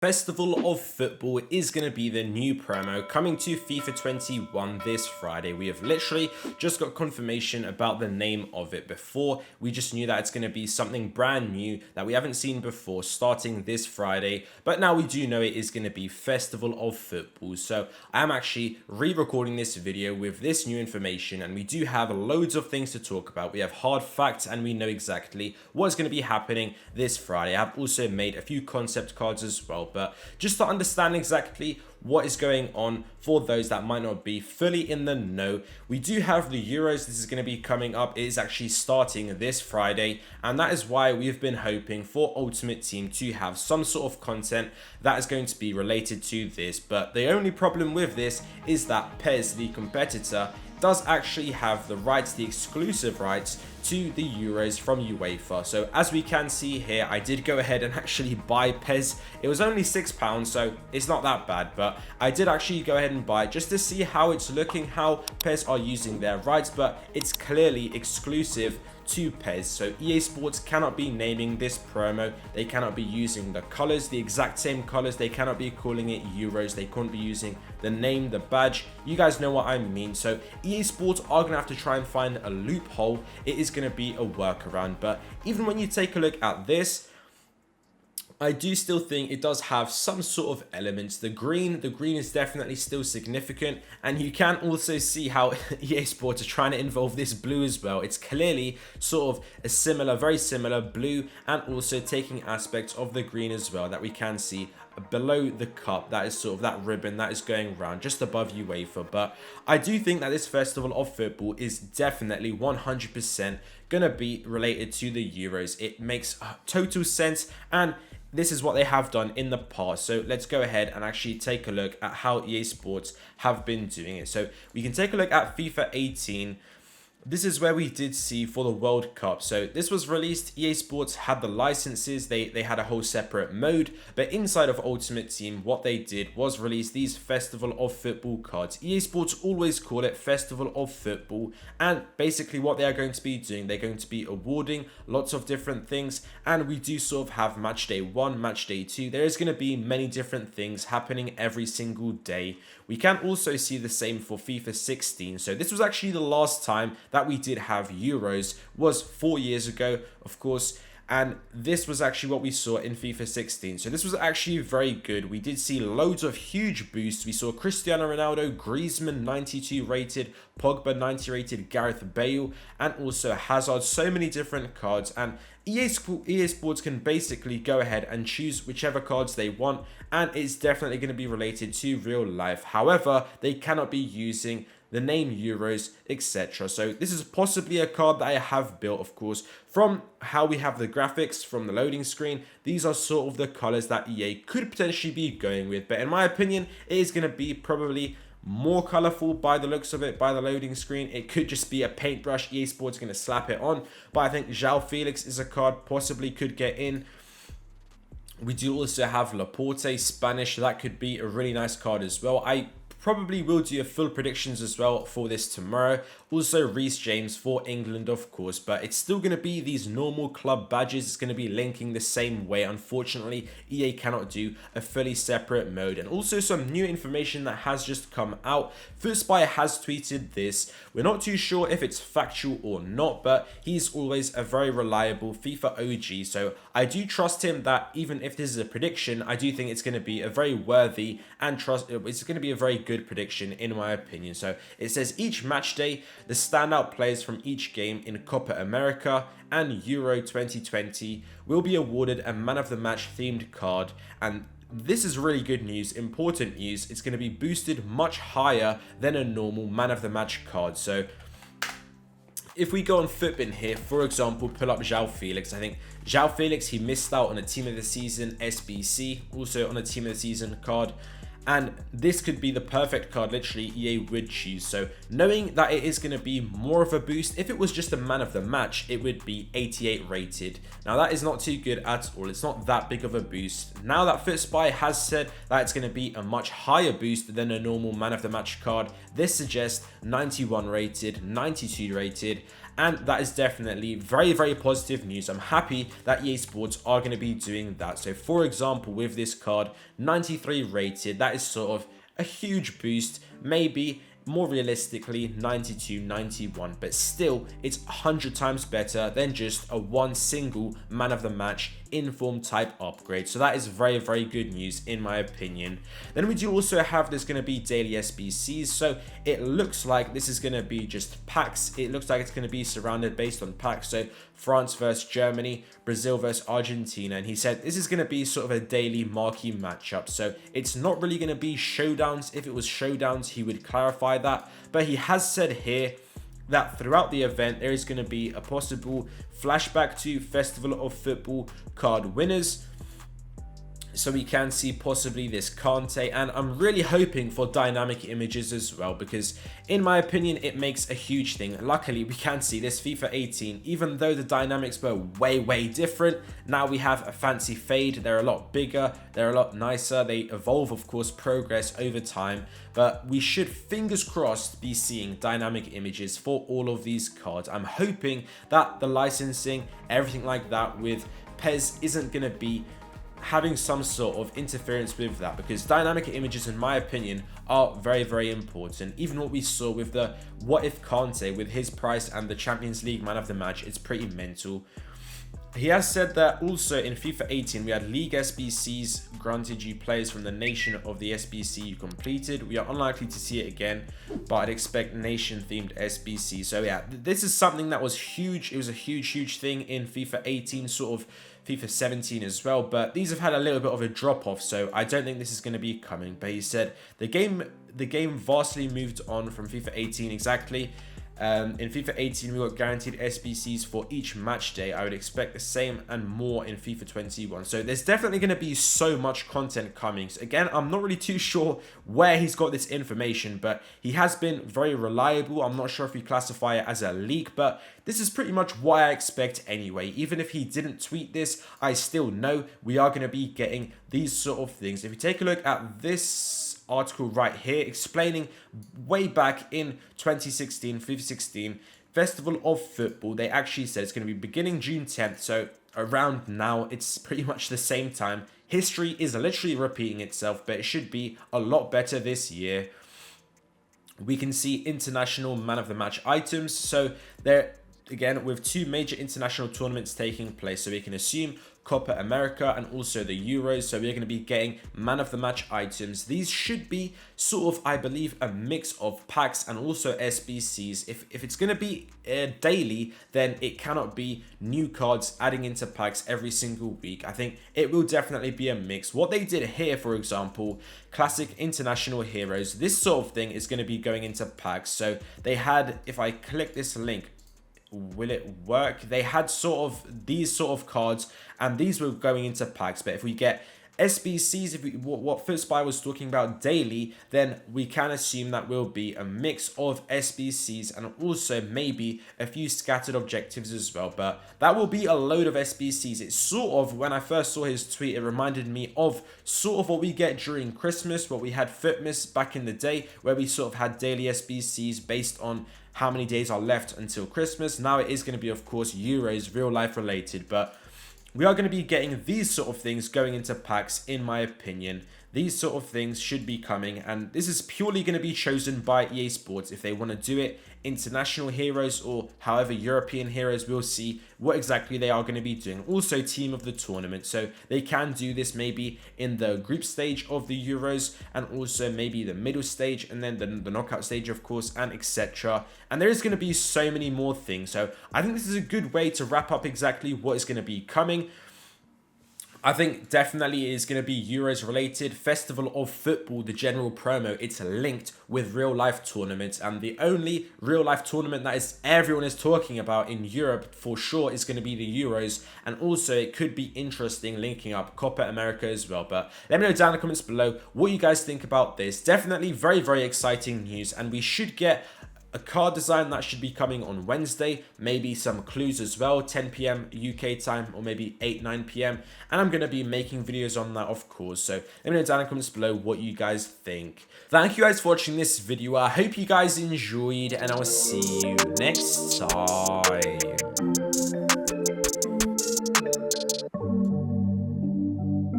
Festival of Football is going to be the new promo coming to FIFA 21 this Friday. We have literally just got confirmation about the name of it before. We just knew that it's going to be something brand new that we haven't seen before starting this Friday. But now we do know it is going to be Festival of Football. So I am actually re-recording this video with this new information, and we do have loads of things to talk about. We have hard facts and we know exactly what's going to be happening this Friday. I have also made a few concept cards as well. But just to understand exactly what is going on for those that might not be fully in the know, we do have the Euros. This is going to be coming up. It is actually starting this Friday, and that is why we've been hoping for Ultimate Team to have some sort of content that is going to be related to this. But the only problem with this is that PES, the competitor, does actually have the rights, the exclusive rights to the Euros from UEFA. So as we can see here, I did go ahead and actually buy PES. It was only £6, so it's not that bad, but I did actually go ahead and buy it just to see how it's looking, how PES are using their rights, but it's clearly exclusive to PES. So EA Sports cannot be naming this promo. They cannot be using the colors, the exact same colors. They cannot be calling it Euros. They couldn't be using the name, the badge. You guys know what I mean. So EA Sports are going to have to try and find a loophole. It is going to be a workaround. But even when you take a look at this, I do still think it does have some sort of elements. The green is definitely still significant, and you can also see how EA Sports are trying to involve this blue as well. It's clearly sort of a similar, very similar blue, and also taking aspects of the green as well that we can see below the cup. That is sort of that ribbon that is going around just above UEFA. But I do think that this Festival of Football is definitely 100% gonna be related to the Euros. It makes total sense, and this is what they have done in the past. So let's go ahead and actually take a look at how EA Sports have been doing it. So we can take a look at FIFA 18. This is where we did see for the World Cup. So this was released. EA Sports had the licenses. They had a whole separate mode. But inside of Ultimate Team, what they did was release these Festival of Football cards. EA Sports always call it Festival of Football. And basically what they are going to be doing, they're going to be awarding lots of different things. And we do sort of have Match Day 1, Match Day 2. There is going to be many different things happening every single day. We can also see the same for FIFA 16. So this was actually the last time that we did have Euros, was 4 years ago, of course, and this was actually what we saw in FIFA 16. So this was actually very good. We did see loads of huge boosts. We saw Cristiano Ronaldo, Griezmann 92 rated, Pogba 90 rated, Gareth Bale, and also Hazard. So many different cards, and EA Sports can basically go ahead and choose whichever cards they want, and it's definitely going to be related to real life. However, they cannot be using the name Euros, etc. So this is possibly a card that I have built, of course. From how we have the graphics from the loading screen, these are sort of the colors that EA could potentially be going with. But in my opinion, it is going to be probably more colorful by the looks of it, by the loading screen. It could just be a paintbrush. EA Sports going to slap it on. But I think João Felix is a card possibly could get in. We do also have Laporte, Spanish. That could be a really nice card as well. I probably will do a full predictions as well for this tomorrow. Also Reece James for England, of course, but it's still going to be these normal club badges. It's going to be linking the same way. Unfortunately, EA cannot do a fully separate mode. And also some new information that has just come out. FootSpy has tweeted this. We're not too sure if it's factual or not, but he's always a very reliable FIFA OG. So I do trust him that even if this is a prediction, I do think it's going to be a very worthy and it's going to be a very good prediction in my opinion. So it says each match day, the standout players from each game in Copa America and Euro 2020 will be awarded a man of the match themed card, and this is really good news, important news. It's going to be boosted much higher than a normal man of the match card. So if we go on Futball here, for example, pull up João Felix. I think João Felix, he missed out on a team of the season SBC, also on a team of the season card. And this could be the perfect card, literally, EA would choose. So knowing that it is going to be more of a boost, if it was just a man of the match, it would be 88 rated. Now that is not too good at all. It's not that big of a boost. Now that FootSpy has said that it's going to be a much higher boost than a normal man of the match card, this suggests 91 rated, 92 rated, and that is definitely very, very positive news. I'm happy that EA Sports are going to be doing that. So for example, with this card, 93 rated, that is sort of a huge boost. Maybe more realistically 92, 91, but still it's 100 times better than just a one single man of the match inform type upgrade. So that is very, very good news in my opinion. Then we do also have there's going to be daily SBCs, so it looks like this is going to be just packs. It looks like it's going to be surrounded based on packs, so France versus Germany, Brazil versus Argentina, and he said this is going to be sort of a daily marquee matchup, so it's not really going to be showdowns. If it was showdowns, he would clarify that, but he has said here that throughout the event there is going to be a possible flashback to Festival of Football card winners, so we can see possibly this Kante, and I'm really hoping for dynamic images as well, because in my opinion it makes a huge thing. Luckily we can see this FIFA 18, even though the dynamics were way different, now we have a fancy fade. They're a lot bigger, they're a lot nicer, they evolve, of course, progress over time, but we should, fingers crossed, be seeing dynamic images for all of these cards. I'm hoping that the licensing, everything like that with PES isn't going to be having some sort of interference with that, because dynamic images in my opinion are very important. Even what we saw with the what if Kante with his price and the Champions League man of the match, it's pretty mental. He has said that also in FIFA 18 we had League SBCs granted you players from the nation of the SBC you completed. We are unlikely to see it again, but I'd expect nation themed SBC. So yeah, this is something that was huge. It was a huge thing in FIFA 18, sort of FIFA 17 as well, but these have had a little bit of a drop off, so I don't think this is going to be coming. But he said the game vastly moved on from FIFA 18 exactly. In FIFA 18 we got guaranteed SBCs for each match day. I would expect the same and more in FIFA 21. So there's definitely going to be so much content coming. So again, I'm not really too sure where he's got this information, but he has been very reliable. I'm not sure if we classify it as a leak, but this is pretty much what I expect anyway. Even if he didn't tweet this, I still know we are going to be getting these sort of things. If you take a look at this article right here explaining way back in 2016, FIFA 16, Festival of Football, they actually said it's going to be beginning June 10th, so around now, it's pretty much the same time. History is literally repeating itself, but it should be a lot better this year. We can see international man of the match items, so there again with two major international tournaments taking place, so we can assume Copa America and also the Euros, so we're going to be getting man of the match items. These should be sort of, I believe, a mix of packs and also SBCs. If it's going to be daily, then it cannot be new cards adding into packs every single week. I think it will definitely be a mix. What they did here, for example, classic international heroes, this sort of thing is going to be going into packs. So they had, if I click this link, will it work? They had sort of these sort of cards, and these were going into packs. But if we get SBCs, if we, what Futball was talking about daily, then we can assume that will be a mix of SBCs and also maybe a few scattered objectives as well. But that will be a load of SBCs. It's sort of, when I first saw his tweet, it reminded me of sort of what we get during Christmas, what we had Futmas back in the day, where we sort of had daily SBCs based on how many days are left until Christmas. Now it is going to be, of course, Euros, real life related, but we are going to be getting these sort of things going into packs, in my opinion. These sort of things should be coming, and this is purely going to be chosen by EA Sports if they want to do it. International heroes or however European heroes, we'll see what exactly they are going to be doing. Also team of the tournament, so they can do this maybe in the group stage of the Euros and also maybe the middle stage and then the knockout stage, of course, and etc. And there is going to be so many more things, so I think this is a good way to wrap up exactly what is going to be coming. I think definitely it is going to be Euros related. Festival of Football, the general promo, it's linked with real life tournaments, and the only real life tournament that is everyone is talking about in Europe for sure is going to be the Euros, and also it could be interesting linking up Copa America as well. But let me know down in the comments below what you guys think about this. Definitely very exciting news, and we should get a card design that should be coming on Wednesday, maybe some clues as well, 10 p.m. UK time, or maybe 8-9 p.m. And I'm going to be making videos on that, of course. So let me know down in the comments below what you guys think. Thank you guys for watching this video. I hope you guys enjoyed, and I will see you next time.